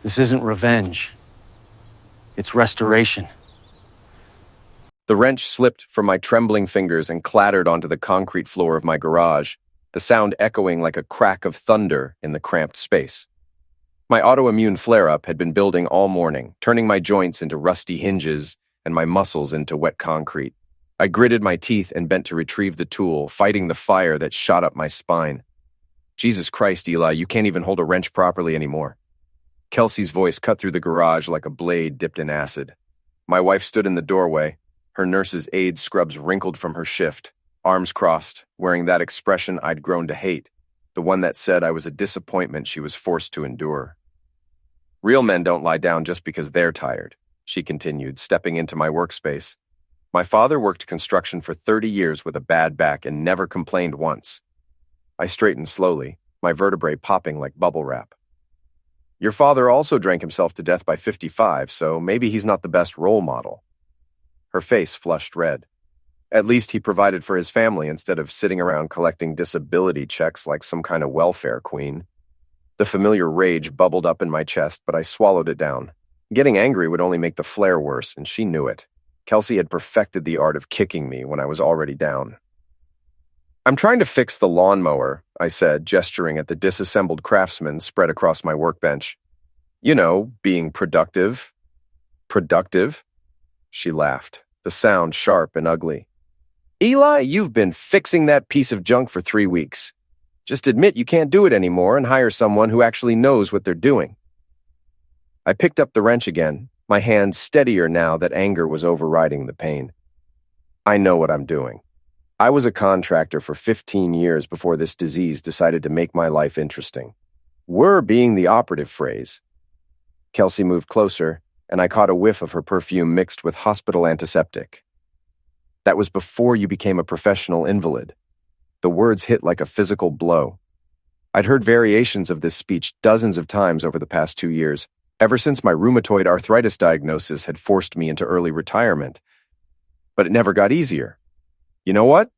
This isn't revenge. It's restoration. The wrench slipped from my trembling fingers and clattered onto the concrete floor of my garage, the sound echoing like a crack of thunder in the cramped space. My autoimmune flare-up had been building all morning, turning my joints into rusty hinges and my muscles into wet concrete. I gritted my teeth and bent to retrieve the tool, fighting the fire that shot up my spine. Jesus Christ, Eli, you can't even hold a wrench properly anymore. Kelsey's voice cut through the garage like a blade dipped in acid. My wife stood in the doorway, her nurse's aide scrubs wrinkled from her shift, arms crossed, wearing that expression I'd grown to hate, the one that said I was a disappointment she was forced to endure. Real men don't lie down just because they're tired, she continued, stepping into my workspace. My father worked construction for 30 years with a bad back and never complained once. I straightened slowly, my vertebrae popping like bubble wrap. Your father also drank himself to death by 55, so maybe he's not the best role model. Her face flushed red. At least he provided for his family instead of sitting around collecting disability checks like some kind of welfare queen. The familiar rage bubbled up in my chest, but I swallowed it down. Getting angry would only make the flare worse, and she knew it. Kelsey had perfected the art of kicking me when I was already down. I'm trying to fix the lawnmower, I said, gesturing at the disassembled Craftsman spread across my workbench. You know, being productive. Productive? She laughed, the sound sharp and ugly. Eli, you've been fixing that piece of junk for 3 weeks. Just admit you can't do it anymore and hire someone who actually knows what they're doing. I picked up the wrench again, my hand steadier now that anger was overriding the pain. I know what I'm doing. I was a contractor for 15 years before this disease decided to make my life interesting. We're being the operative phrase. Kelsey moved closer, and I caught a whiff of her perfume mixed with hospital antiseptic. That was before you became a professional invalid. The words hit like a physical blow. I'd heard variations of this speech dozens of times over the past 2 years, ever since my rheumatoid arthritis diagnosis had forced me into early retirement. But it never got easier. You know what?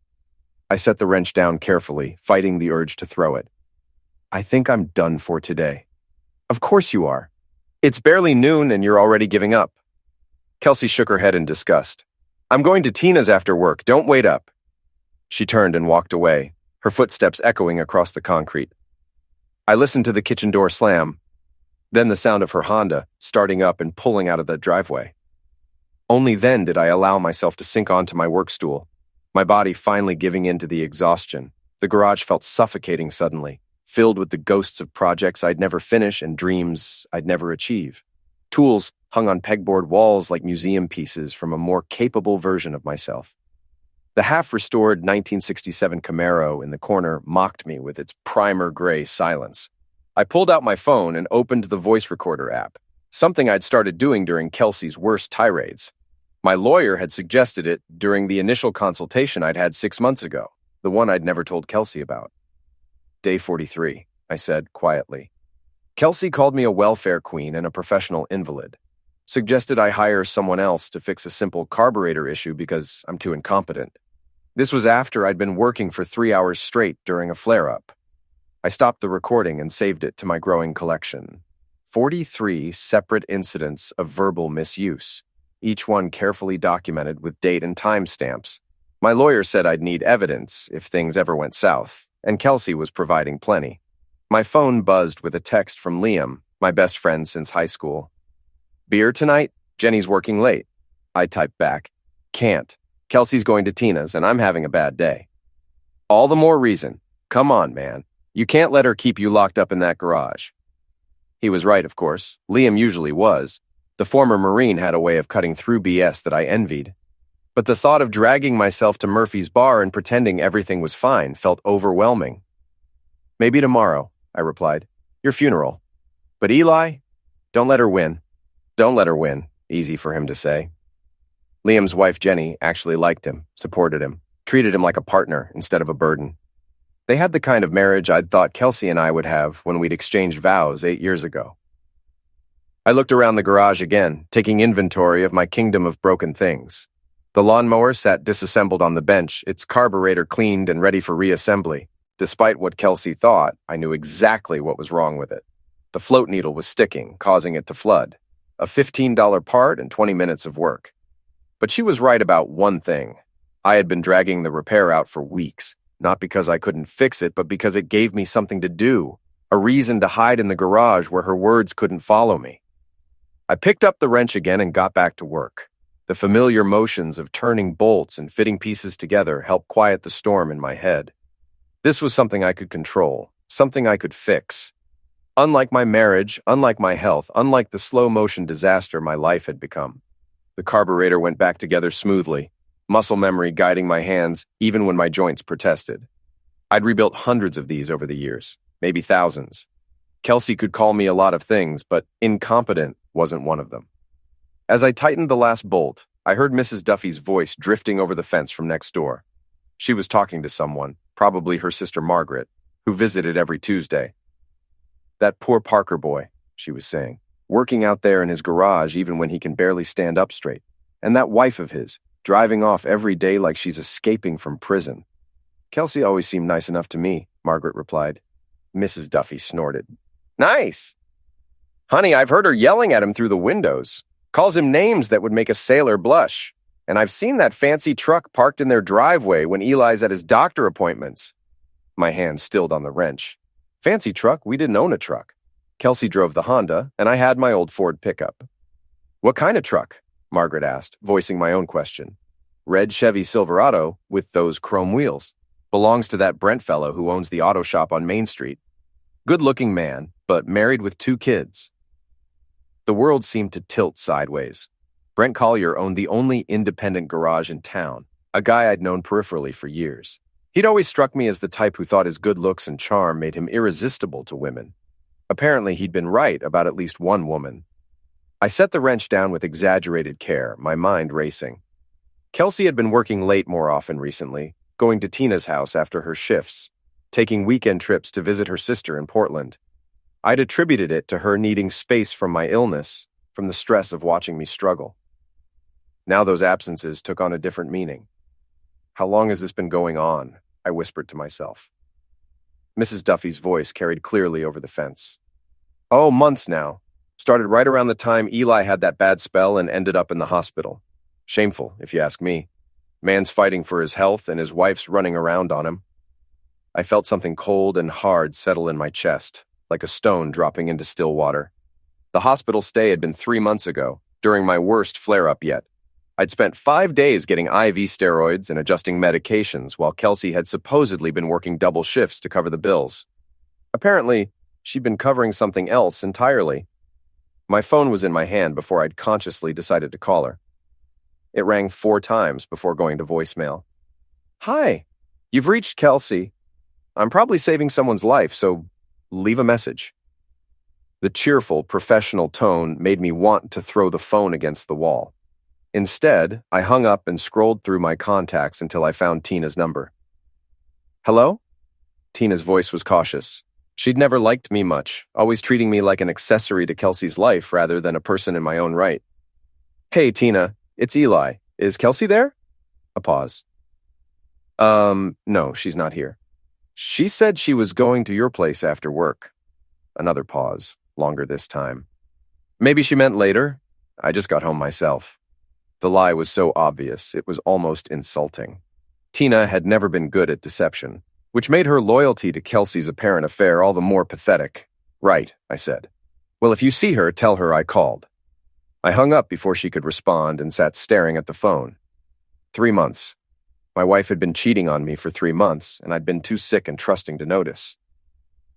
I set the wrench down carefully, fighting the urge to throw it. I think I'm done for today. Of course you are. It's barely noon and you're already giving up. Kelsey shook her head in disgust. I'm going to Tina's after work. Don't wait up. She turned and walked away, her footsteps echoing across the concrete. I listened to the kitchen door slam, then the sound of her Honda starting up and pulling out of the driveway. Only then did I allow myself to sink onto my work stool, my body finally giving in to the exhaustion. The garage felt suffocating suddenly, filled with the ghosts of projects I'd never finish and dreams I'd never achieve. Tools hung on pegboard walls like museum pieces from a more capable version of myself. The half-restored 1967 Camaro in the corner mocked me with its primer gray silence. I pulled out my phone and opened the voice recorder app, something I'd started doing during Kelsey's worst tirades. My lawyer had suggested it during the initial consultation I'd had 6 months ago, the one I'd never told Kelsey about. Day 43, I said quietly. Kelsey called me a welfare queen and a professional invalid. Suggested I hire someone else to fix a simple carburetor issue because I'm too incompetent. This was after I'd been working for 3 hours straight during a flare-up. I stopped the recording and saved it to my growing collection. 43 separate incidents of verbal misuse, each one carefully documented with date and timestamps. My lawyer said I'd need evidence if things ever went south, and Kelsey was providing plenty. My phone buzzed with a text from Liam, my best friend since high school. Beer tonight? Jenny's working late. I typed back, can't. Kelsey's going to Tina's, and I'm having a bad day. All the more reason. Come on, man. You can't let her keep you locked up in that garage. He was right, of course. Liam usually was. The former Marine had a way of cutting through BS that I envied. But the thought of dragging myself to Murphy's bar and pretending everything was fine felt overwhelming. Maybe tomorrow, I replied. Your funeral. But Eli, don't let her win. Don't let her win. Easy for him to say. Liam's wife, Jenny, actually liked him, supported him, treated him like a partner instead of a burden. They had the kind of marriage I'd thought Kelsey and I would have when we'd exchanged vows 8 years ago. I looked around the garage again, taking inventory of my kingdom of broken things. The lawnmower sat disassembled on the bench, its carburetor cleaned and ready for reassembly. Despite what Kelsey thought, I knew exactly what was wrong with it. The float needle was sticking, causing it to flood. A $15 part and 20 minutes of work. But she was right about one thing. I had been dragging the repair out for weeks, not because I couldn't fix it, but because it gave me something to do, a reason to hide in the garage where her words couldn't follow me. I picked up the wrench again and got back to work. The familiar motions of turning bolts and fitting pieces together helped quiet the storm in my head. This was something I could control, something I could fix. Unlike my marriage, unlike my health, unlike the slow-motion disaster my life had become. The carburetor went back together smoothly, muscle memory guiding my hands even when my joints protested. I'd rebuilt hundreds of these over the years, maybe thousands. Kelsey could call me a lot of things, but incompetent wasn't one of them. As I tightened the last bolt, I heard Mrs. Duffy's voice drifting over the fence from next door. She was talking to someone, probably her sister Margaret, who visited every Tuesday. "That poor Parker boy," she was saying, "working out there in his garage even when he can barely stand up straight. And that wife of his, driving off every day like she's escaping from prison." "Kelsey always seemed nice enough to me," Margaret replied. Mrs. Duffy snorted. "Nice? Honey, I've heard her yelling at him through the windows. Calls him names that would make a sailor blush. And I've seen that fancy truck parked in their driveway when Eli's at his doctor appointments." My hand stilled on the wrench. Fancy truck? We didn't own a truck. Kelsey drove the Honda, and I had my old Ford pickup. "What kind of truck?" Margaret asked, voicing my own question. "Red Chevy Silverado with those chrome wheels. Belongs to that Brent fellow who owns the auto shop on Main Street. Good-looking man, but married with 2 kids." The world seemed to tilt sideways. Brent Collier owned the only independent garage in town, a guy I'd known peripherally for years. He'd always struck me as the type who thought his good looks and charm made him irresistible to women. Apparently, he'd been right about at least one woman. I set the wrench down with exaggerated care, my mind racing. Kelsey had been working late more often recently, going to Tina's house after her shifts, taking weekend trips to visit her sister in Portland. I'd attributed it to her needing space from my illness, from the stress of watching me struggle. Now those absences took on a different meaning. "How long has this been going on?" I whispered to myself. Mrs. Duffy's voice carried clearly over the fence. "Oh, months now. Started right around the time Eli had that bad spell and ended up in the hospital. Shameful, if you ask me. Man's fighting for his health and his wife's running around on him." I felt something cold and hard settle in my chest, like a stone dropping into still water. The hospital stay had been 3 months ago, during my worst flare-up yet. I'd spent 5 days getting IV steroids and adjusting medications while Kelsey had supposedly been working double shifts to cover the bills. Apparently, she'd been covering something else entirely. My phone was in my hand before I'd consciously decided to call her. It rang 4 times before going to voicemail. "Hi, you've reached Kelsey. I'm probably saving someone's life, so leave a message." The cheerful, professional tone made me want to throw the phone against the wall. Instead, I hung up and scrolled through my contacts until I found Tina's number. "Hello?" Tina's voice was cautious. She'd never liked me much, always treating me like an accessory to Kelsey's life rather than a person in my own right. "Hey, Tina, it's Eli. Is Kelsey there?" A pause. No, she's not here. She said she was going to your place after work." Another pause, longer this time. "Maybe she meant later. I just got home myself." The lie was so obvious, it was almost insulting. Tina had never been good at deception, which made her loyalty to Kelsey's apparent affair all the more pathetic. "Right," I said. "Well, if you see her, tell her I called." I hung up before she could respond and sat staring at the phone. 3 months. My wife had been cheating on me for 3 months, and I'd been too sick and trusting to notice.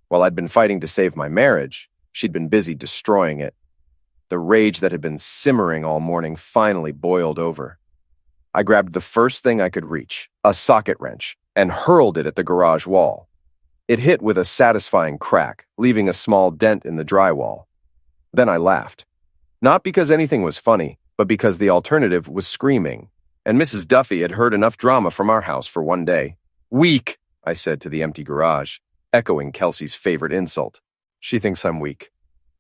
While I'd been fighting to save my marriage, she'd been busy destroying it. The rage that had been simmering all morning finally boiled over. I grabbed the first thing I could reach, a socket wrench, and hurled it at the garage wall. It hit with a satisfying crack, leaving a small dent in the drywall. Then I laughed. Not because anything was funny, but because the alternative was screaming, and Mrs. Duffy had heard enough drama from our house for one day. "Weak," I said to the empty garage, echoing Kelsey's favorite insult. She thinks I'm weak.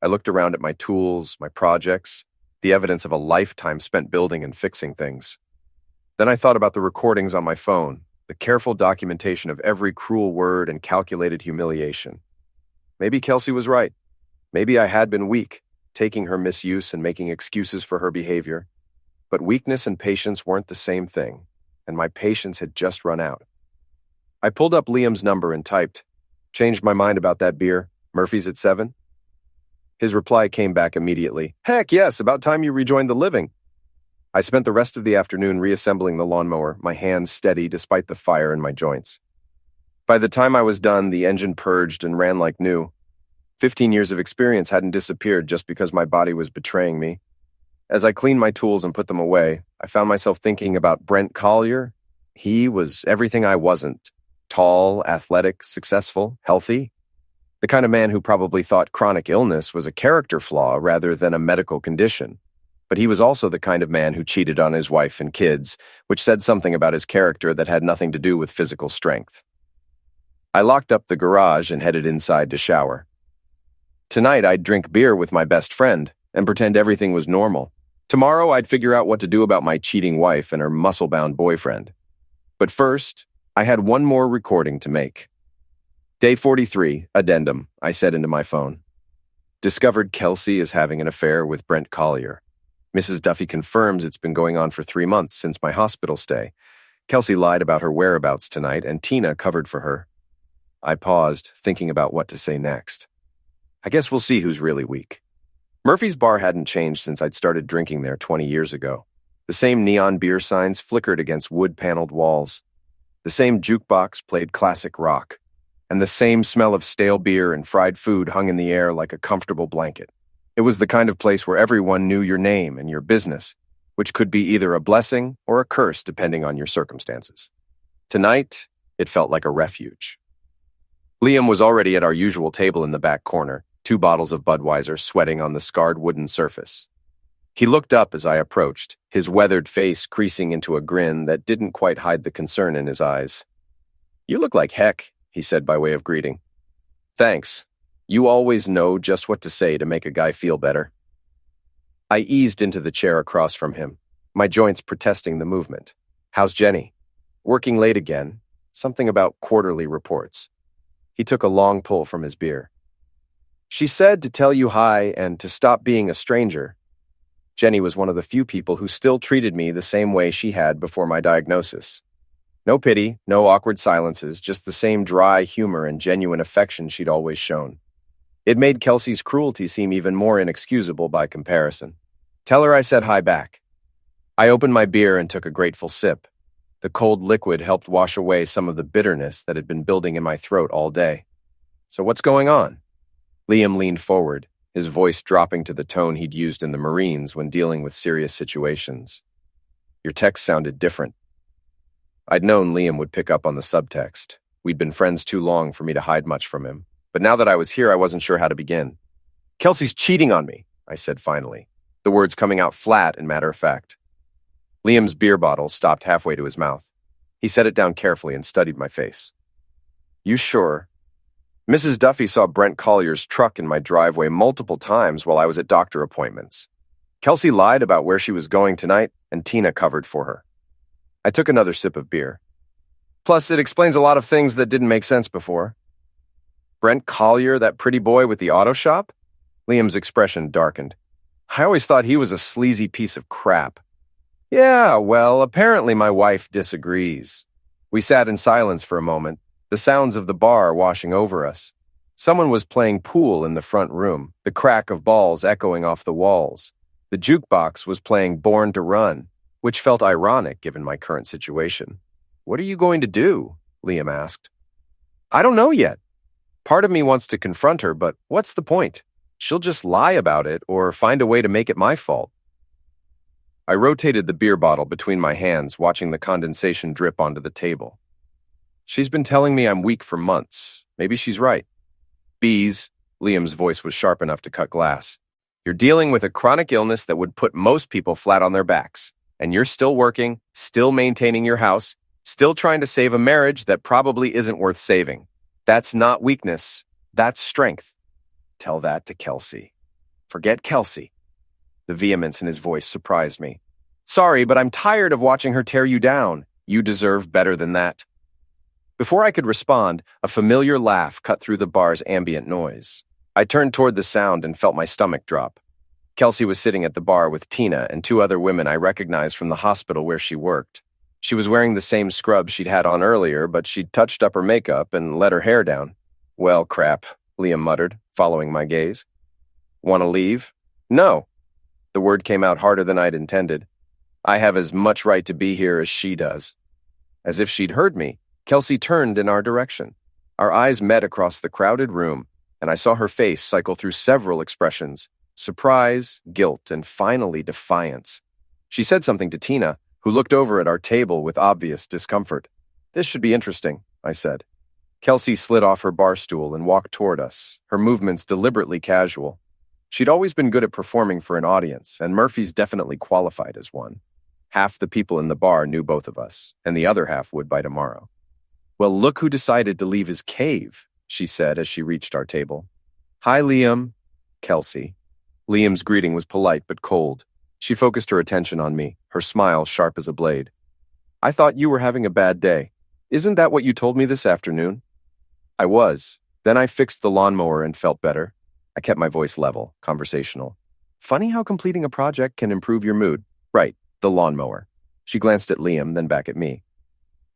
I looked around at my tools, my projects, the evidence of a lifetime spent building and fixing things. Then I thought about the recordings on my phone, the careful documentation of every cruel word and calculated humiliation. Maybe Kelsey was right. Maybe I had been weak, taking her misuse and making excuses for her behavior. But weakness and patience weren't the same thing, and my patience had just run out. I pulled up Liam's number and typed, "Changed my mind about that beer. Murphy's at 7?" His reply came back immediately. "Heck yes, about time you rejoined the living." I spent the rest of the afternoon reassembling the lawnmower, my hands steady despite the fire in my joints. By the time I was done, the engine purged and ran like new. 15 years of experience hadn't disappeared just because my body was betraying me. As I cleaned my tools and put them away, I found myself thinking about Brent Collier. He was everything I wasn't. Tall, athletic, successful, healthy. The kind of man who probably thought chronic illness was a character flaw rather than a medical condition. But he was also the kind of man who cheated on his wife and kids, which said something about his character that had nothing to do with physical strength. I locked up the garage and headed inside to shower. Tonight I'd drink beer with my best friend and pretend everything was normal. Tomorrow I'd figure out what to do about my cheating wife and her muscle-bound boyfriend. But first, I had one more recording to make. Day 43, addendum, I said into my phone. Discovered Kelsey is having an affair with Brent Collier. Mrs. Duffy confirms it's been going on for 3 months since my hospital stay. Kelsey lied about her whereabouts tonight, and Tina covered for her. I paused, thinking about what to say next. I guess we'll see who's really weak. Murphy's bar hadn't changed since I'd started drinking there 20 years ago. The same neon beer signs flickered against wood-paneled walls. The same jukebox played classic rock. And the same smell of stale beer and fried food hung in the air like a comfortable blanket. It was the kind of place where everyone knew your name and your business, which could be either a blessing or a curse depending on your circumstances. Tonight, it felt like a refuge. Liam was already at our usual table in the back corner, 2 bottles of Budweiser sweating on the scarred wooden surface. He looked up as I approached, his weathered face creasing into a grin that didn't quite hide the concern in his eyes. "You look like heck," he said by way of greeting. "Thanks. You always know just what to say to make a guy feel better." I eased into the chair across from him, my joints protesting the movement. "How's Jenny?" "Working late again. Something about quarterly reports." He took a long pull from his beer. "She said to tell you hi and to stop being a stranger." Jenny was one of the few people who still treated me the same way she had before my diagnosis. No pity, no awkward silences, just the same dry humor and genuine affection she'd always shown. It made Kelsey's cruelty seem even more inexcusable by comparison. "Tell her I said hi back." I opened my beer and took a grateful sip. The cold liquid helped wash away some of the bitterness that had been building in my throat all day. "So what's going on?" Liam leaned forward, his voice dropping to the tone he'd used in the Marines when dealing with serious situations. "Your text sounded different." I'd known Liam would pick up on the subtext. We'd been friends too long for me to hide much from him. But now that I was here, I wasn't sure how to begin. "Kelsey's cheating on me," I said finally, the words coming out flat and matter-of-fact. Liam's beer bottle stopped halfway to his mouth. He set it down carefully and studied my face. "You sure?" "Mrs. Duffy saw Brent Collier's truck in my driveway multiple times while I was at doctor appointments. Kelsey lied about where she was going tonight, and Tina covered for her." I took another sip of beer. "Plus, it explains a lot of things that didn't make sense before." "Brent Collier, that pretty boy with the auto shop?" Liam's expression darkened. "I always thought he was a sleazy piece of crap." "Yeah, well, apparently my wife disagrees." We sat in silence for a moment, the sounds of the bar washing over us. Someone was playing pool in the front room, the crack of balls echoing off the walls. The jukebox was playing Born to Run, which felt ironic given my current situation. "What are you going to do?" Liam asked. "I don't know yet. Part of me wants to confront her, but what's the point? She'll just lie about it or find a way to make it my fault." I rotated the beer bottle between my hands, watching the condensation drip onto the table. "She's been telling me I'm weak for months. Maybe she's right." "Bees," Liam's voice was sharp enough to cut glass. "You're dealing with a chronic illness that would put most people flat on their backs. And you're still working, still maintaining your house, still trying to save a marriage that probably isn't worth saving. That's not weakness. That's strength. Tell that to Kelsey. Forget Kelsey." The vehemence in his voice surprised me. "Sorry, but I'm tired of watching her tear you down. You deserve better than that." Before I could respond, a familiar laugh cut through the bar's ambient noise. I turned toward the sound and felt my stomach drop. Kelsey was sitting at the bar with Tina and two other women I recognized from the hospital where she worked. She was wearing the same scrubs she'd had on earlier, but she'd touched up her makeup and let her hair down. Well, crap, Liam muttered, following my gaze. Want to leave? No. The word came out harder than I'd intended. I have as much right to be here as she does. As if she'd heard me, Kelsey turned in our direction. Our eyes met across the crowded room, and I saw her face cycle through several expressions: surprise, guilt, and finally defiance. She said something to Tina, who looked over at our table with obvious discomfort. This should be interesting, I said. Kelsey slid off her bar stool and walked toward us, her movements deliberately casual. She'd always been good at performing for an audience, and Murphy's definitely qualified as one. Half the people in the bar knew both of us, and the other half would by tomorrow. Well, look who decided to leave his cave, she said as she reached our table. Hi, Liam. Kelsey. Liam's greeting was polite but cold. She focused her attention on me, her smile sharp as a blade. I thought you were having a bad day. Isn't that what you told me this afternoon? I was. Then I fixed the lawnmower and felt better. I kept my voice level, conversational. Funny how completing a project can improve your mood. Right, the lawnmower. She glanced at Liam, then back at me.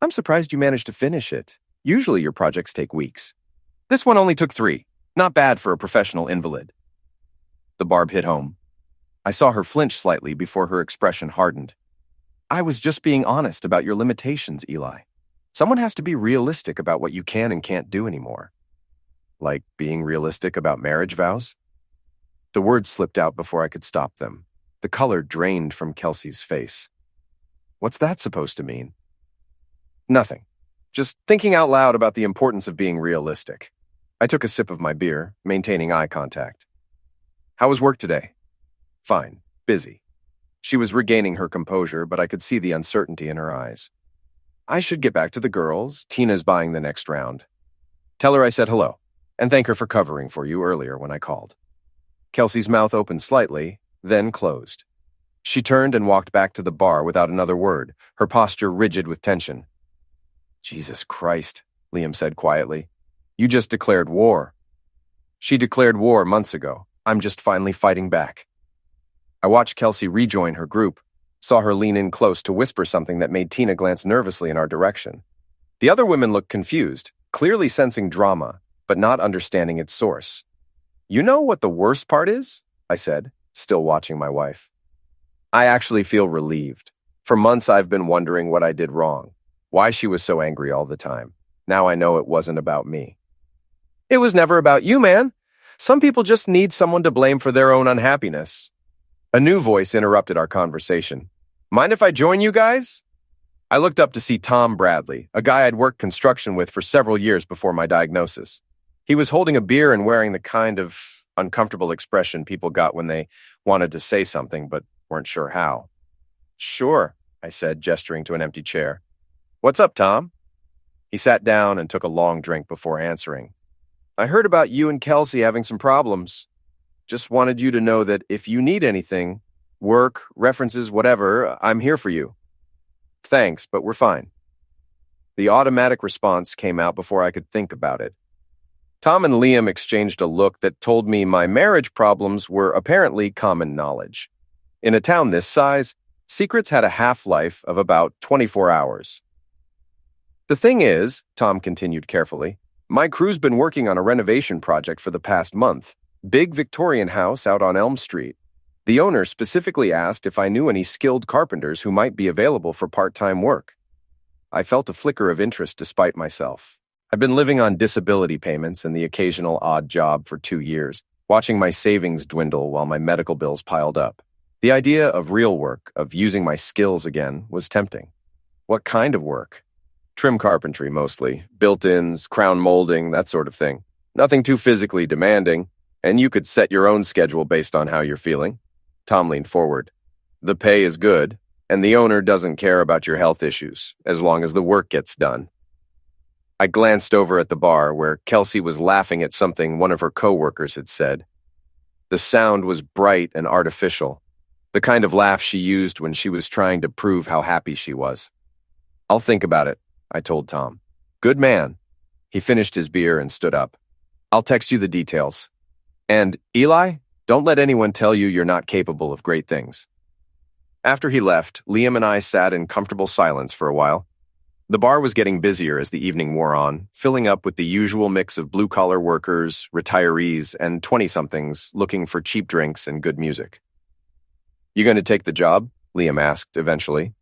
I'm surprised you managed to finish it. Usually your projects take weeks. This one only took 3. Not bad for a professional invalid. The barb hit home. I saw her flinch slightly before her expression hardened. I was just being honest about your limitations, Eli. Someone has to be realistic about what you can and can't do anymore. Like being realistic about marriage vows? The words slipped out before I could stop them. The color drained from Kelsey's face. What's that supposed to mean? Nothing. Just thinking out loud about the importance of being realistic. I took a sip of my beer, maintaining eye contact. How was work today? Fine. Busy. She was regaining her composure, but I could see the uncertainty in her eyes. I should get back to the girls. Tina's buying the next round. Tell her I said hello, and thank her for covering for you earlier when I called. Kelsey's mouth opened slightly, then closed. She turned and walked back to the bar without another word, her posture rigid with tension. Jesus Christ, Liam said quietly. You just declared war. She declared war months ago. I'm just finally fighting back. I watched Kelsey rejoin her group, saw her lean in close to whisper something that made Tina glance nervously in our direction. The other women looked confused, clearly sensing drama, but not understanding its source. You know what the worst part is? I said, still watching my wife. I actually feel relieved. For months I've been wondering what I did wrong, why she was so angry all the time. Now I know it wasn't about me. It was never about you, man. Some people just need someone to blame for their own unhappiness. A new voice interrupted our conversation. Mind if I join you guys? I looked up to see Tom Bradley, a guy I'd worked construction with for several years before my diagnosis. He was holding a beer and wearing the kind of uncomfortable expression people got when they wanted to say something but weren't sure how. Sure, I said, gesturing to an empty chair. What's up, Tom? He sat down and took a long drink before answering. I heard about you and Kelsey having some problems. Just wanted you to know that if you need anything, work, references, whatever, I'm here for you. Thanks, but we're fine. The automatic response came out before I could think about it. Tom and Liam exchanged a look that told me my marriage problems were apparently common knowledge. In a town this size, secrets had a half-life of about 24 hours. The thing is, Tom continued carefully, my crew's been working on a renovation project for the past month. Big Victorian house out on Elm Street. The owner specifically asked if I knew any skilled carpenters who might be available for part-time work. I felt a flicker of interest despite myself. I've been living on disability payments and the occasional odd job for 2 years, watching my savings dwindle while my medical bills piled up. The idea of real work, of using my skills again, was tempting. What kind of work? Trim carpentry mostly, built-ins, crown molding, that sort of thing. Nothing too physically demanding. And you could set your own schedule based on how you're feeling. Tom leaned forward. The pay is good, and the owner doesn't care about your health issues, as long as the work gets done. I glanced over at the bar where Kelsey was laughing at something one of her coworkers had said. The sound was bright and artificial, the kind of laugh she used when she was trying to prove how happy she was. I'll think about it, I told Tom. Good man. He finished his beer and stood up. I'll text you the details. And, Eli, don't let anyone tell you you're not capable of great things. After he left, Liam and I sat in comfortable silence for a while. The bar was getting busier as the evening wore on, filling up with the usual mix of blue-collar workers, retirees, and 20-somethings looking for cheap drinks and good music. "You going to take the job?" Liam asked eventually.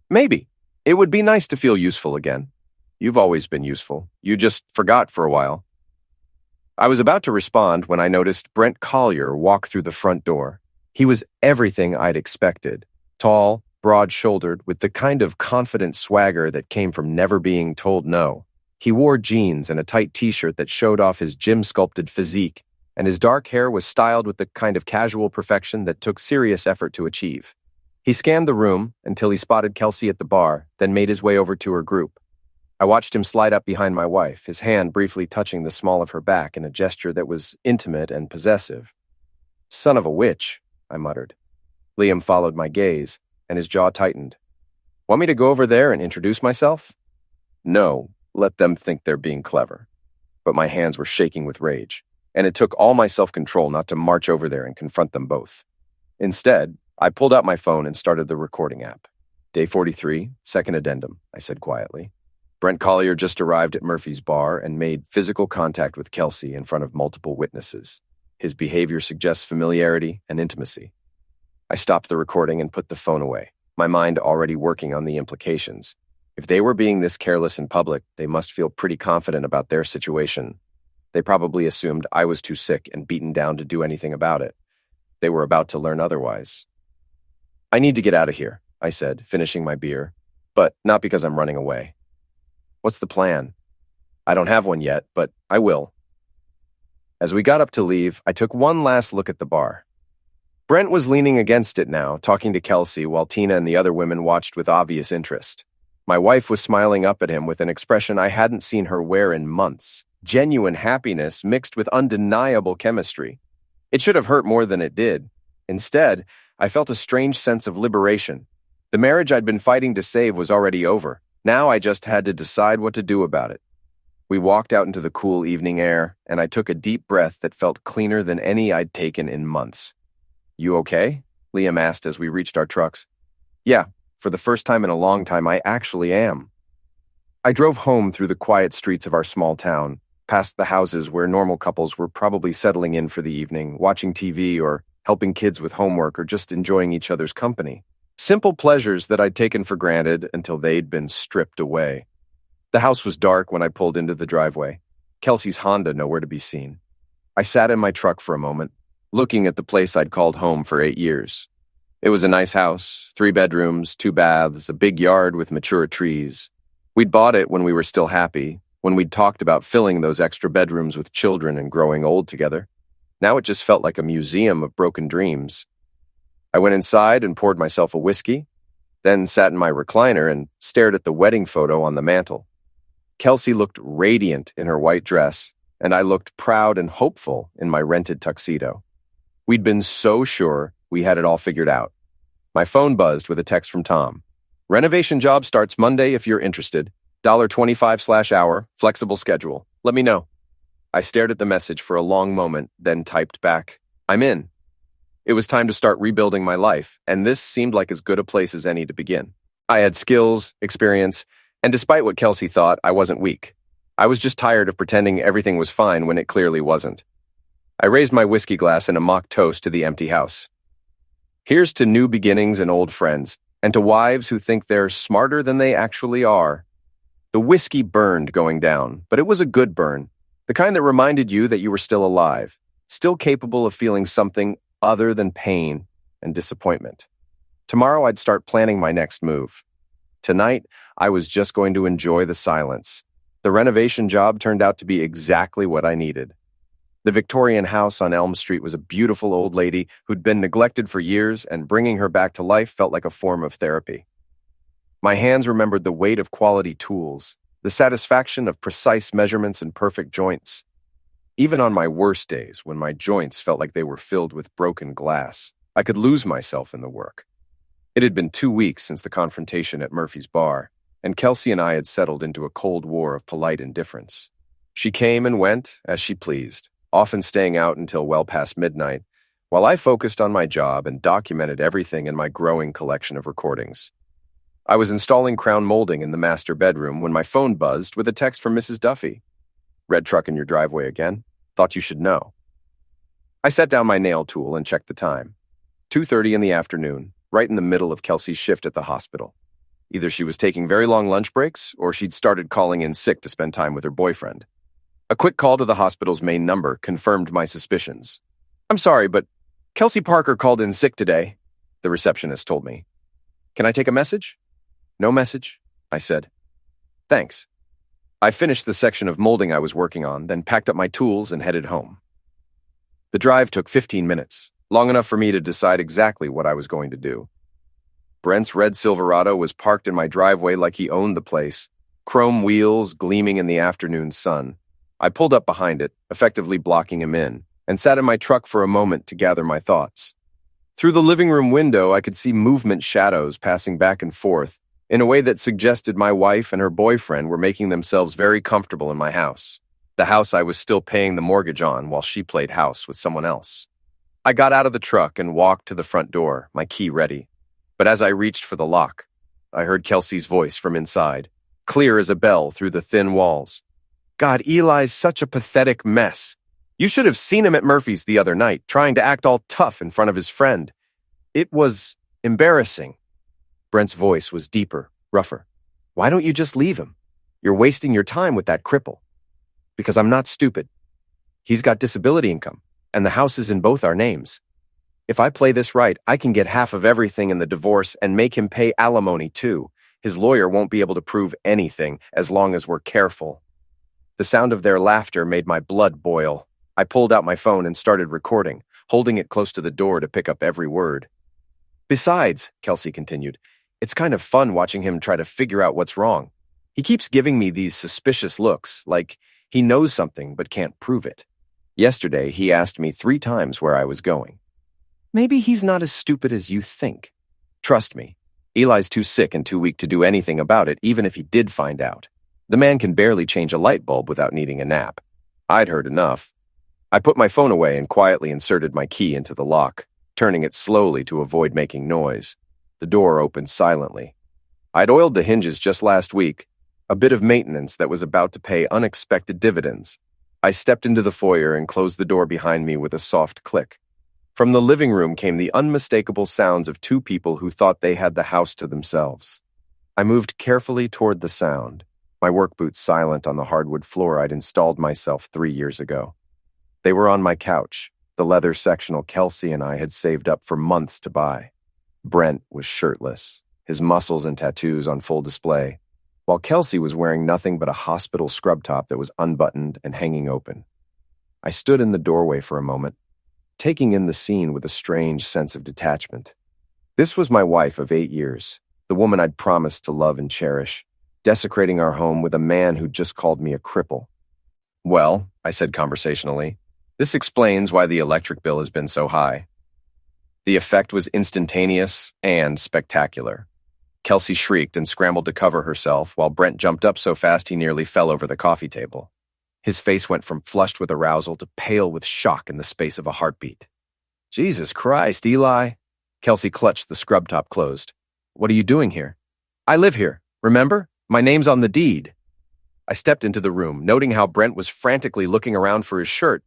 "Maybe. It would be nice to feel useful again. You've always been useful. You just forgot for a while." I was about to respond when I noticed Brent Collier walk through the front door. He was everything I'd expected. Tall, broad-shouldered, with the kind of confident swagger that came from never being told no. He wore jeans and a tight t-shirt that showed off his gym-sculpted physique, and his dark hair was styled with the kind of casual perfection that took serious effort to achieve. He scanned the room until he spotted Kelsey at the bar, then made his way over to her group. I watched him slide up behind my wife, his hand briefly touching the small of her back in a gesture that was intimate and possessive. "Son of a witch," I muttered. Liam followed my gaze, and his jaw tightened. "Want me to go over there and introduce myself?" "No, let them think they're being clever." But my hands were shaking with rage, and it took all my self-control not to march over there and confront them both. Instead, I pulled out my phone and started the recording app. "Day 43, second addendum," I said quietly. "Brent Collier just arrived at Murphy's bar and made physical contact with Kelsey in front of multiple witnesses. His behavior suggests familiarity and intimacy." I stopped the recording and put the phone away, my mind already working on the implications. If they were being this careless in public, they must feel pretty confident about their situation. They probably assumed I was too sick and beaten down to do anything about it. They were about to learn otherwise. "I need to get out of here," I said, finishing my beer, but not because I'm running away. "What's the plan?" "I don't have one yet, but I will." As we got up to leave, I took one last look at the bar. Brent was leaning against it now, talking to Kelsey, while Tina and the other women watched with obvious interest. My wife was smiling up at him with an expression I hadn't seen her wear in months. Genuine happiness mixed with undeniable chemistry. It should have hurt more than it did. Instead, I felt a strange sense of liberation. The marriage I'd been fighting to save was already over. Now I just had to decide what to do about it. We walked out into the cool evening air, and I took a deep breath that felt cleaner than any I'd taken in months. "You okay?" Liam asked as we reached our trucks. "Yeah, for the first time in a long time, I actually am." I drove home through the quiet streets of our small town, past the houses where normal couples were probably settling in for the evening, watching TV or helping kids with homework or just enjoying each other's company. Simple pleasures that I'd taken for granted until they'd been stripped away. The house was dark when I pulled into the driveway. Kelsey's Honda nowhere to be seen. I sat in my truck for a moment, looking at the place I'd called home for 8 years. It was a nice house, 3 bedrooms, 2 baths, a big yard with mature trees. We'd bought it when we were still happy, when we'd talked about filling those extra bedrooms with children and growing old together. Now it just felt like a museum of broken dreams. I went inside and poured myself a whiskey, then sat in my recliner and stared at the wedding photo on the mantel. Kelsey looked radiant in her white dress, and I looked proud and hopeful in my rented tuxedo. We'd been so sure we had it all figured out. My phone buzzed with a text from Tom. "Renovation job starts Monday if you're interested. $25/hour, flexible schedule. Let me know." I stared at the message for a long moment, then typed back, "I'm in." It was time to start rebuilding my life, and this seemed like as good a place as any to begin. I had skills, experience, and despite what Kelsey thought, I wasn't weak. I was just tired of pretending everything was fine when it clearly wasn't. I raised my whiskey glass in a mock toast to the empty house. Here's to new beginnings and old friends, and to wives who think they're smarter than they actually are. The whiskey burned going down, but it was a good burn, the kind that reminded you that you were still alive, still capable of feeling something other than pain and disappointment. Tomorrow I'd start planning my next move. Tonight, I was just going to enjoy the silence. The renovation job turned out to be exactly what I needed. The Victorian house on Elm Street was a beautiful old lady who'd been neglected for years, and bringing her back to life felt like a form of therapy. My hands remembered the weight of quality tools, the satisfaction of precise measurements and perfect joints. Even on my worst days, when my joints felt like they were filled with broken glass, I could lose myself in the work. It had been 2 weeks since the confrontation at Murphy's bar, and Kelsey and I had settled into a cold war of polite indifference. She came and went as she pleased, often staying out until well past midnight, while I focused on my job and documented everything in my growing collection of recordings. I was installing crown molding in the master bedroom when my phone buzzed with a text from Mrs. Duffy. "Red truck in your driveway again? Thought you should know." I set down my nail tool and checked the time. 2:30 in the afternoon, right in the middle of Kelsey's shift at the hospital. Either she was taking very long lunch breaks, or she'd started calling in sick to spend time with her boyfriend. A quick call to the hospital's main number confirmed my suspicions. "I'm sorry, but Kelsey Parker called in sick today," the receptionist told me. "Can I take a message?" "No message," I said. "Thanks." I finished the section of molding I was working on, then packed up my tools and headed home. The drive took 15 minutes, long enough for me to decide exactly what I was going to do. Brent's red Silverado was parked in my driveway like he owned the place, chrome wheels gleaming in the afternoon sun. I pulled up behind it, effectively blocking him in, and sat in my truck for a moment to gather my thoughts. Through the living room window, I could see movement shadows passing back and forth in a way that suggested my wife and her boyfriend were making themselves very comfortable in my house, the house I was still paying the mortgage on while she played house with someone else. I got out of the truck and walked to the front door, my key ready. But as I reached for the lock, I heard Kelsey's voice from inside, clear as a bell through the thin walls. "God, Eli's such a pathetic mess. You should have seen him at Murphy's the other night, trying to act all tough in front of his friend. It was embarrassing." Brent's voice was deeper, rougher. "Why don't you just leave him? You're wasting your time with that cripple." "Because I'm not stupid. He's got disability income, and the house is in both our names. If I play this right, I can get half of everything in the divorce and make him pay alimony too. His lawyer won't be able to prove anything as long as we're careful." The sound of their laughter made my blood boil. I pulled out my phone and started recording, holding it close to the door to pick up every word. "Besides," Kelsey continued, "it's kind of fun watching him try to figure out what's wrong. He keeps giving me these suspicious looks, like he knows something but can't prove it. Yesterday, he asked me 3 times where I was going. Maybe he's not as stupid as you think. Trust me, Eli's too sick and too weak to do anything about it, even if he did find out. The man can barely change a light bulb without needing a nap. I'd heard enough." I put my phone away and quietly inserted my key into the lock, turning it slowly to avoid making noise. The door opened silently. I'd oiled the hinges just last week, a bit of maintenance that was about to pay unexpected dividends. I stepped into the foyer and closed the door behind me with a soft click. From the living room came the unmistakable sounds of 2 people who thought they had the house to themselves. I moved carefully toward the sound, my work boots silent on the hardwood floor I'd installed myself 3 years ago. They were on my couch, the leather sectional Kelsey and I had saved up for months to buy. Brent was shirtless, his muscles and tattoos on full display, while Kelsey was wearing nothing but a hospital scrub top that was unbuttoned and hanging open. I stood in the doorway for a moment, taking in the scene with a strange sense of detachment. This was my wife of 8 years, the woman I'd promised to love and cherish, desecrating our home with a man who just called me a cripple. "Well," I said conversationally, "this explains why the electric bill has been so high." The effect was instantaneous and spectacular. Kelsey shrieked and scrambled to cover herself, while Brent jumped up so fast he nearly fell over the coffee table. His face went from flushed with arousal to pale with shock in the space of a heartbeat. "Jesus Christ, Eli!" Kelsey clutched the scrub top closed. "What are you doing here?" "I live here, remember? My name's on the deed." I stepped into the room, noting how Brent was frantically looking around for his shirt.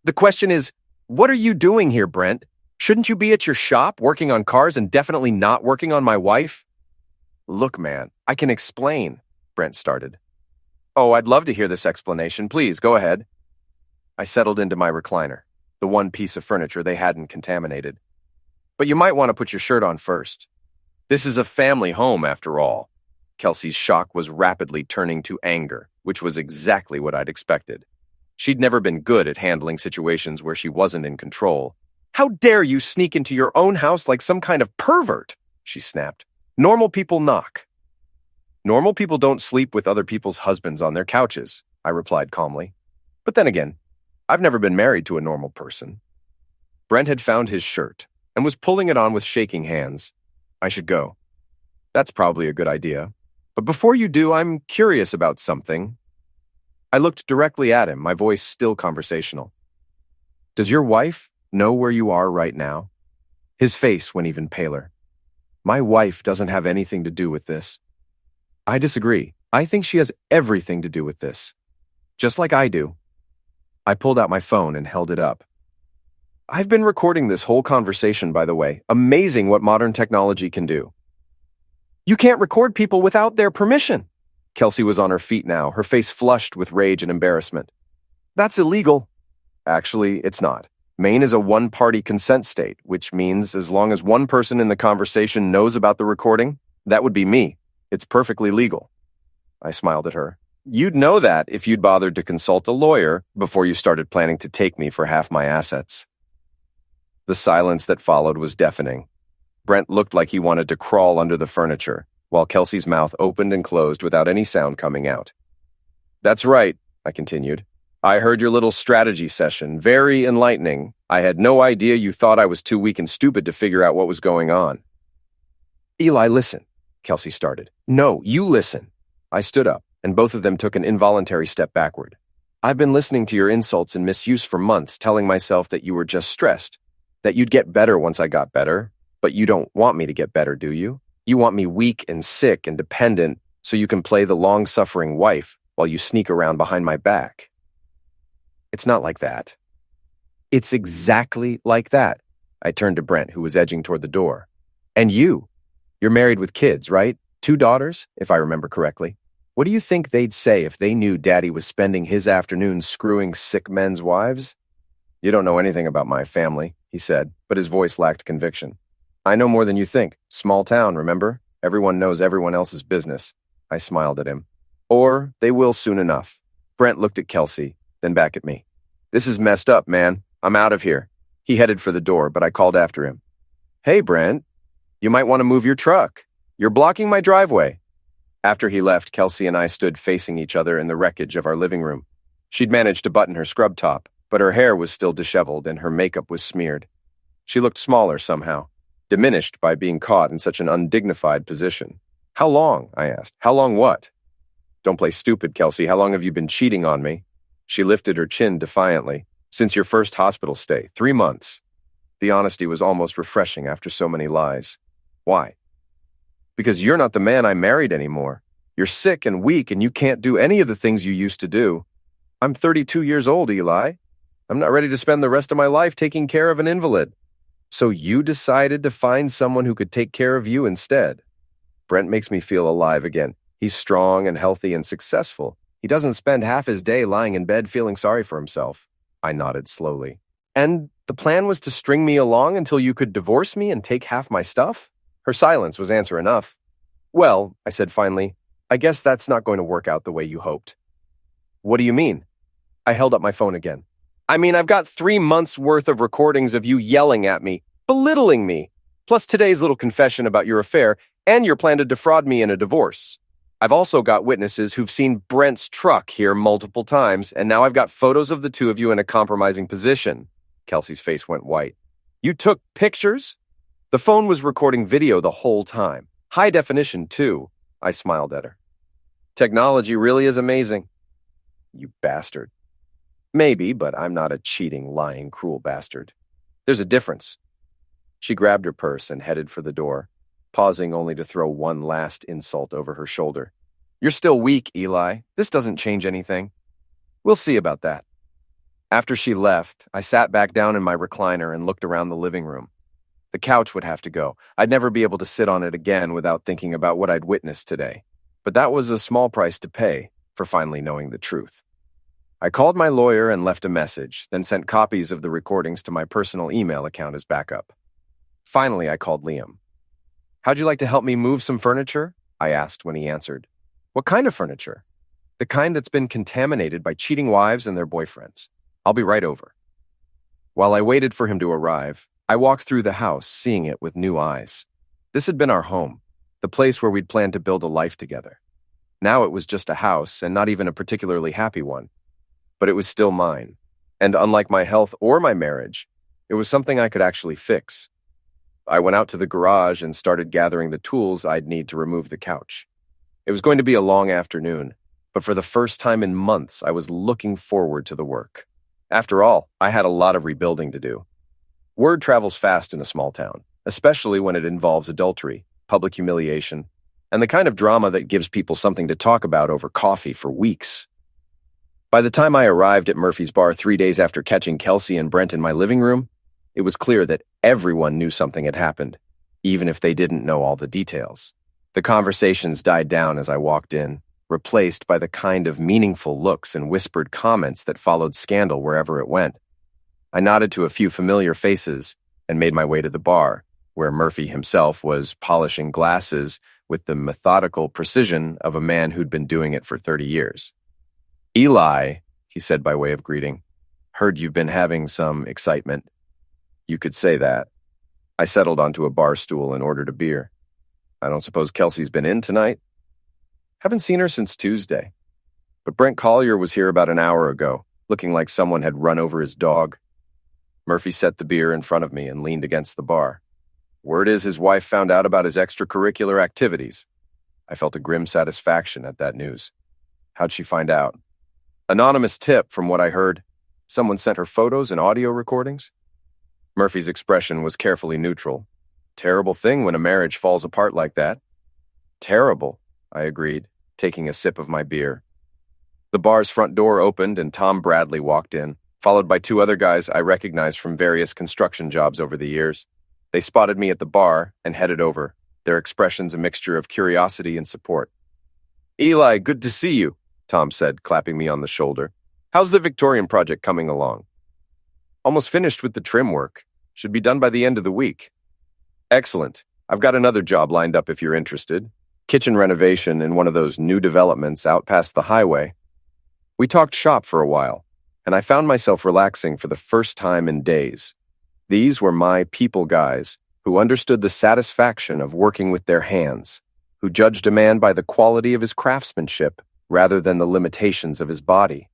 "The question is, what are you doing here, Brent? Shouldn't you be at your shop, working on cars and definitely not working on my wife?" "Look, man, I can explain," Brent started. "Oh, I'd love to hear this explanation. Please, go ahead." I settled into my recliner, the one piece of furniture they hadn't contaminated. "But you might want to put your shirt on first. This is a family home, after all." Kelsey's shock was rapidly turning to anger, which was exactly what I'd expected. She'd never been good at handling situations where she wasn't in control. "How dare you sneak into your own house like some kind of pervert?" she snapped. "Normal people knock." "Normal people don't sleep with other people's husbands on their couches," I replied calmly. "But then again, I've never been married to a normal person." Brent had found his shirt and was pulling it on with shaking hands. "I should go." "That's probably a good idea. But before you do, I'm curious about something." I looked directly at him, my voice still conversational. Does your wife know where you are right now? His face went even paler. My wife doesn't have anything to do with this. I disagree. I think she has everything to do with this. Just like I do. I pulled out my phone and held it up. I've been recording this whole conversation, by the way. Amazing what modern technology can do. You can't record people without their permission. Kelsey was on her feet now, her face flushed with rage and embarrassment. That's illegal. Actually, it's not. Maine is a one-party consent state, which means as long as one person in the conversation knows about the recording, that would be me. It's perfectly legal. I smiled at her. You'd know that if you'd bothered to consult a lawyer before you started planning to take me for half my assets. The silence that followed was deafening. Brent looked like he wanted to crawl under the furniture, while Kelsey's mouth opened and closed without any sound coming out. That's right, I continued. I heard your little strategy session. Very enlightening. I had no idea you thought I was too weak and stupid to figure out what was going on. Eli, listen, Kelsey started. No, you listen. I stood up, and both of them took an involuntary step backward. I've been listening to your insults and misuse for months, telling myself that you were just stressed, that you'd get better once I got better. But you don't want me to get better, do you? You want me weak and sick and dependent so you can play the long-suffering wife while you sneak around behind my back. It's not like that. It's exactly like that. I turned to Brent, who was edging toward the door. And you're married with kids, right? 2 daughters, if I remember correctly. What do you think they'd say if they knew Daddy was spending his afternoons screwing sick men's wives? You don't know anything about my family, he said, but his voice lacked conviction. I know more than you think. Small town, remember? Everyone knows everyone else's business. I smiled at him. Or they will soon enough. Brent looked at Kelsey, then back at me. This is messed up, man. I'm out of here. He headed for the door, but I called after him. Hey, Brent, you might want to move your truck. You're blocking my driveway. After he left, Kelsey and I stood facing each other in the wreckage of our living room. She'd managed to button her scrub top, but her hair was still disheveled and her makeup was smeared. She looked smaller somehow, diminished by being caught in such an undignified position. How long? I asked. How long what? Don't play stupid, Kelsey. How long have you been cheating on me? She lifted her chin defiantly. Since your first hospital stay, 3 months. The honesty was almost refreshing after so many lies. Why? Because you're not the man I married anymore. You're sick and weak and you can't do any of the things you used to do. I'm 32 years old, Eli. I'm not ready to spend the rest of my life taking care of an invalid. So you decided to find someone who could take care of you instead. Brent makes me feel alive again. He's strong and healthy and successful. He doesn't spend half his day lying in bed feeling sorry for himself. I nodded slowly. And the plan was to string me along until you could divorce me and take half my stuff? Her silence was answer enough. Well, I said finally, I guess that's not going to work out the way you hoped. What do you mean? I held up my phone again. I mean, I've got 3 months' worth of recordings of you yelling at me, belittling me, plus today's little confession about your affair and your plan to defraud me in a divorce. I've also got witnesses who've seen Brent's truck here multiple times, and now I've got photos of the two of you in a compromising position. Kelsey's face went white. You took pictures? The phone was recording video the whole time. High definition, too. I smiled at her. Technology really is amazing. You bastard. Maybe, but I'm not a cheating, lying, cruel bastard. There's a difference. She grabbed her purse and headed for the door, pausing only to throw one last insult over her shoulder. You're still weak, Eli. This doesn't change anything. We'll see about that. After she left, I sat back down in my recliner and looked around the living room. The couch would have to go. I'd never be able to sit on it again without thinking about what I'd witnessed today. But that was a small price to pay for finally knowing the truth. I called my lawyer and left a message, then sent copies of the recordings to my personal email account as backup. Finally, I called Liam. How'd you like to help me move some furniture? I asked when he answered. What kind of furniture? The kind that's been contaminated by cheating wives and their boyfriends. I'll be right over. While I waited for him to arrive, I walked through the house, seeing it with new eyes. This had been our home, the place where we'd planned to build a life together. Now it was just a house, and not even a particularly happy one. But it was still mine, and unlike my health or my marriage, it was something I could actually fix. I went out to the garage and started gathering the tools I'd need to remove the couch. It was going to be a long afternoon, but for the first time in months, I was looking forward to the work. After all, I had a lot of rebuilding to do. Word travels fast in a small town, especially when it involves adultery, public humiliation, and the kind of drama that gives people something to talk about over coffee for weeks. By the time I arrived at Murphy's Bar 3 days after catching Kelsey and Brent in my living room, it was clear that everyone knew something had happened, even if they didn't know all the details. The conversations died down as I walked in, replaced by the kind of meaningful looks and whispered comments that followed scandal wherever it went. I nodded to a few familiar faces and made my way to the bar, where Murphy himself was polishing glasses with the methodical precision of a man who'd been doing it for 30 years. "Eli," he said by way of greeting, "heard you've been having some excitement." "You could say that." I settled onto a bar stool and ordered a beer. "I don't suppose Kelsey's been in tonight?" "Haven't seen her since Tuesday. But Brent Collier was here about an hour ago, looking like someone had run over his dog." Murphy set the beer in front of me and leaned against the bar. "Word is his wife found out about his extracurricular activities." I felt a grim satisfaction at that news. "How'd she find out?" "Anonymous tip, from what I heard. Someone sent her photos and audio recordings." Murphy's expression was carefully neutral. "Terrible thing when a marriage falls apart like that." "Terrible," I agreed, taking a sip of my beer. The bar's front door opened and Tom Bradley walked in, followed by two other guys I recognized from various construction jobs over the years. They spotted me at the bar and headed over, their expressions a mixture of curiosity and support. "Eli, good to see you," Tom said, clapping me on the shoulder. "How's the Victorian project coming along?" "Almost finished with the trim work. Should be done by the end of the week." "Excellent. I've got another job lined up if you're interested. Kitchen renovation in one of those new developments out past the highway." We talked shop for a while, and I found myself relaxing for the first time in days. These were my people guys who understood the satisfaction of working with their hands, who judged a man by the quality of his craftsmanship rather than the limitations of his body.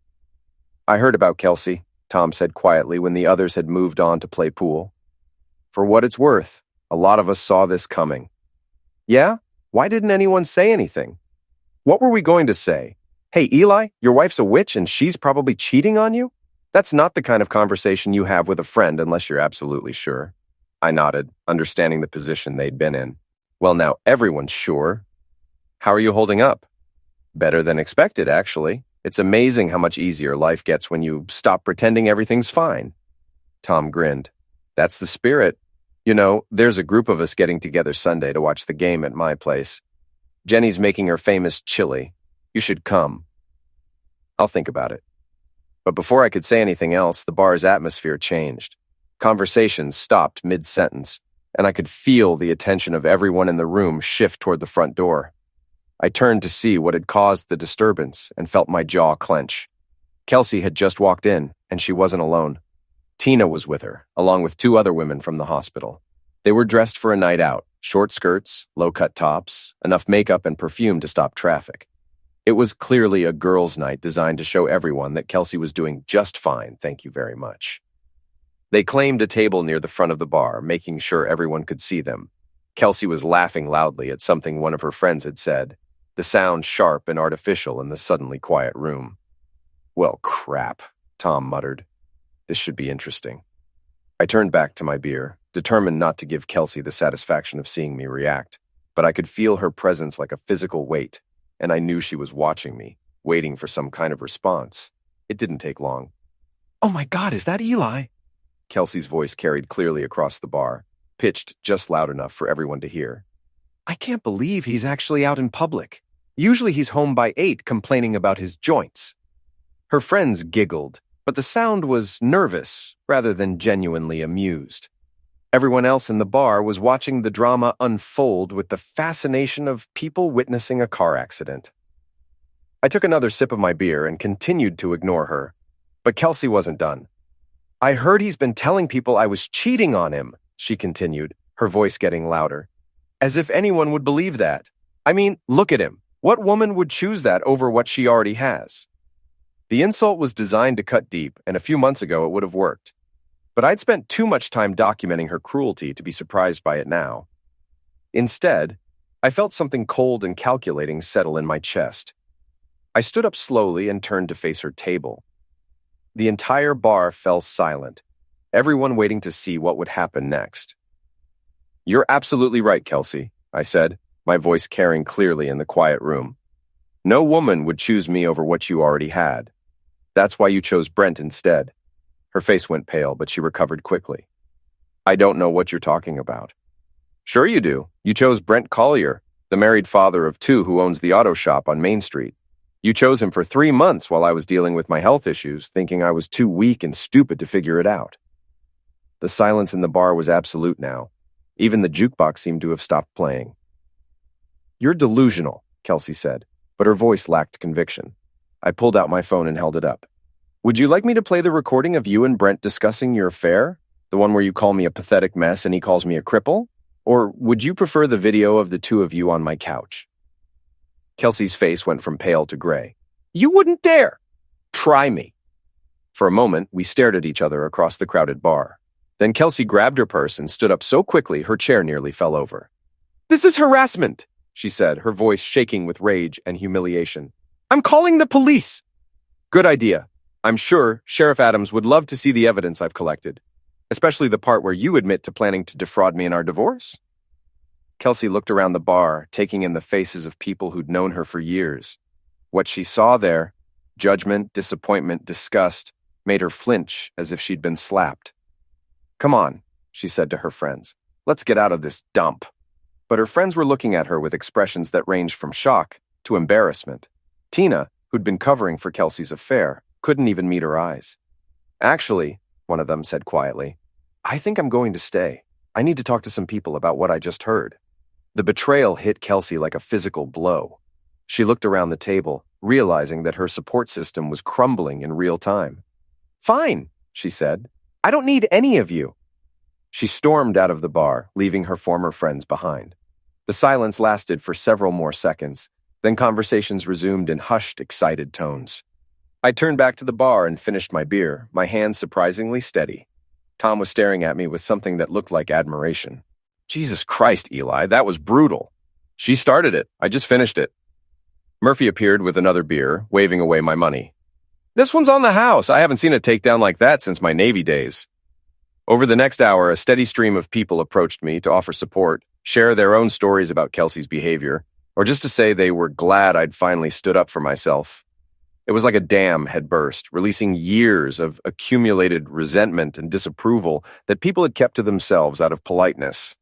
"I heard about Kelsey," Tom said quietly when the others had moved on to play pool. "For what it's worth, a lot of us saw this coming." "Yeah? Why didn't anyone say anything?" "What were we going to say? Hey, Eli, your wife's a witch and she's probably cheating on you?" That's not the kind of conversation you have with a friend unless you're absolutely sure. I nodded, understanding the position they'd been in. "Well, now everyone's sure." "How are you holding up?" "Better than expected, actually. It's amazing how much easier life gets when you stop pretending everything's fine." Tom grinned. "That's the spirit. You know, there's a group of us getting together Sunday to watch the game at my place. Jenny's making her famous chili. You should come." "I'll think about it." But before I could say anything else, the bar's atmosphere changed. Conversations stopped mid-sentence, and I could feel the attention of everyone in the room shift toward the front door. I turned to see what had caused the disturbance and felt my jaw clench. Kelsey had just walked in, and she wasn't alone. Tina was with her, along with two other women from the hospital. They were dressed for a night out, short skirts, low-cut tops, enough makeup and perfume to stop traffic. It was clearly a girls' night designed to show everyone that Kelsey was doing just fine, thank you very much. They claimed a table near the front of the bar, making sure everyone could see them. Kelsey was laughing loudly at something one of her friends had said, the sound sharp and artificial in the suddenly quiet room. "Well, crap," Tom muttered. "This should be interesting." I turned back to my beer, determined not to give Kelsey the satisfaction of seeing me react, but I could feel her presence like a physical weight, and I knew she was watching me, waiting for some kind of response. It didn't take long. "Oh my God, is that Eli?" Kelsey's voice carried clearly across the bar, pitched just loud enough for everyone to hear. "I can't believe he's actually out in public. Usually he's home by 8 complaining about his joints." Her friends giggled, but the sound was nervous rather than genuinely amused. Everyone else in the bar was watching the drama unfold with the fascination of people witnessing a car accident. I took another sip of my beer and continued to ignore her, but Kelsey wasn't done. "I heard he's been telling people I was cheating on him," she continued, her voice getting louder. "As if anyone would believe that. I mean, look at him. What woman would choose that over what she already has?" The insult was designed to cut deep, and a few months ago it would have worked. But I'd spent too much time documenting her cruelty to be surprised by it now. Instead, I felt something cold and calculating settle in my chest. I stood up slowly and turned to face her table. The entire bar fell silent, everyone waiting to see what would happen next. "You're absolutely right, Kelsey," I said, my voice carrying clearly in the quiet room. "No woman would choose me over what you already had. That's why you chose Brent instead." Her face went pale, but she recovered quickly. "I don't know what you're talking about." "Sure you do. You chose Brent Collier, the married father of two who owns the auto shop on Main Street. You chose him for 3 months while I was dealing with my health issues, thinking I was too weak and stupid to figure it out." The silence in the bar was absolute now. Even the jukebox seemed to have stopped playing. "You're delusional," Kelsey said, but her voice lacked conviction. I pulled out my phone and held it up. "Would you like me to play the recording of you and Brent discussing your affair? The one where you call me a pathetic mess and he calls me a cripple? Or would you prefer the video of the two of you on my couch?" Kelsey's face went from pale to gray. "You wouldn't dare! Try me." For a moment, we stared at each other across the crowded bar. Then Kelsey grabbed her purse and stood up so quickly her chair nearly fell over. "This is harassment," she said, her voice shaking with rage and humiliation. "I'm calling the police." "Good idea. I'm sure Sheriff Adams would love to see the evidence I've collected, especially the part where you admit to planning to defraud me in our divorce." Kelsey looked around the bar, taking in the faces of people who'd known her for years. What she saw there, judgment, disappointment, disgust, made her flinch as if she'd been slapped. "Come on," she said to her friends. "Let's get out of this dump." But her friends were looking at her with expressions that ranged from shock to embarrassment. Tina, who'd been covering for Kelsey's affair, couldn't even meet her eyes. "Actually," one of them said quietly, "I think I'm going to stay. I need to talk to some people about what I just heard." The betrayal hit Kelsey like a physical blow. She looked around the table, realizing that her support system was crumbling in real time. "Fine," she said. "I don't need any of you." She stormed out of the bar, leaving her former friends behind. The silence lasted for several more seconds, then conversations resumed in hushed, excited tones. I turned back to the bar and finished my beer, my hands surprisingly steady. Tom was staring at me with something that looked like admiration. "Jesus Christ, Eli, that was brutal." "She started it. I just finished it." Murphy appeared with another beer, waving away my money. "This one's on the house. I haven't seen a takedown like that since my Navy days." Over the next hour, a steady stream of people approached me to offer support, share their own stories about Kelsey's behavior, or just to say they were glad I'd finally stood up for myself. It was like a dam had burst, releasing years of accumulated resentment and disapproval that people had kept to themselves out of politeness.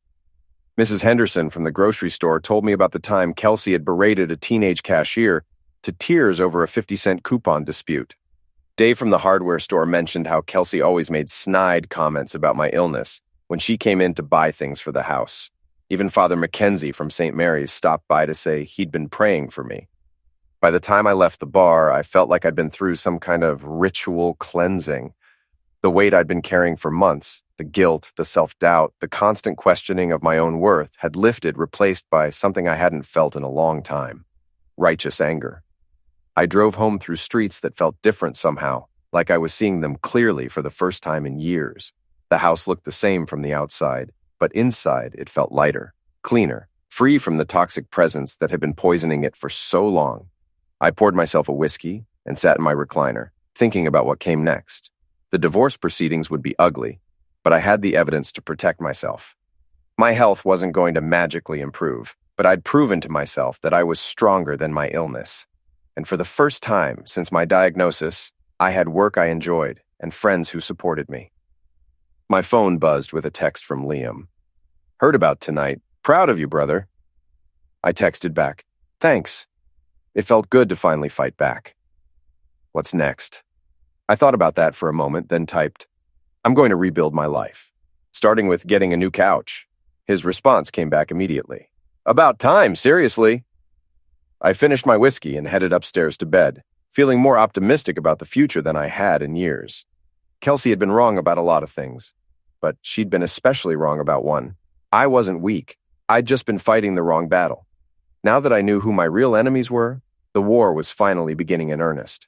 Mrs. Henderson from the grocery store told me about the time Kelsey had berated a teenage cashier to tears over a 50-cent coupon dispute. Dave from the hardware store mentioned how Kelsey always made snide comments about my illness when she came in to buy things for the house. Even Father Mackenzie from St. Mary's stopped by to say he'd been praying for me. By the time I left the bar, I felt like I'd been through some kind of ritual cleansing. The weight I'd been carrying for months, the guilt, the self-doubt, the constant questioning of my own worth had lifted, replaced by something I hadn't felt in a long time: righteous anger. I drove home through streets that felt different somehow, like I was seeing them clearly for the first time in years. The house looked the same from the outside, but inside it felt lighter, cleaner, free from the toxic presence that had been poisoning it for so long. I poured myself a whiskey and sat in my recliner, thinking about what came next. The divorce proceedings would be ugly, but I had the evidence to protect myself. My health wasn't going to magically improve, but I'd proven to myself that I was stronger than my illness. And for the first time since my diagnosis, I had work I enjoyed and friends who supported me. My phone buzzed with a text from Liam. "Heard about tonight. Proud of you, brother." I texted back, "Thanks." It felt good to finally fight back. What's next? I thought about that for a moment, then typed, "I'm going to rebuild my life, starting with getting a new couch." His response came back immediately. "About time, seriously." I finished my whiskey and headed upstairs to bed, feeling more optimistic about the future than I had in years. Kelsey had been wrong about a lot of things, but she'd been especially wrong about one. I wasn't weak. I'd just been fighting the wrong battle. Now that I knew who my real enemies were, the war was finally beginning in earnest.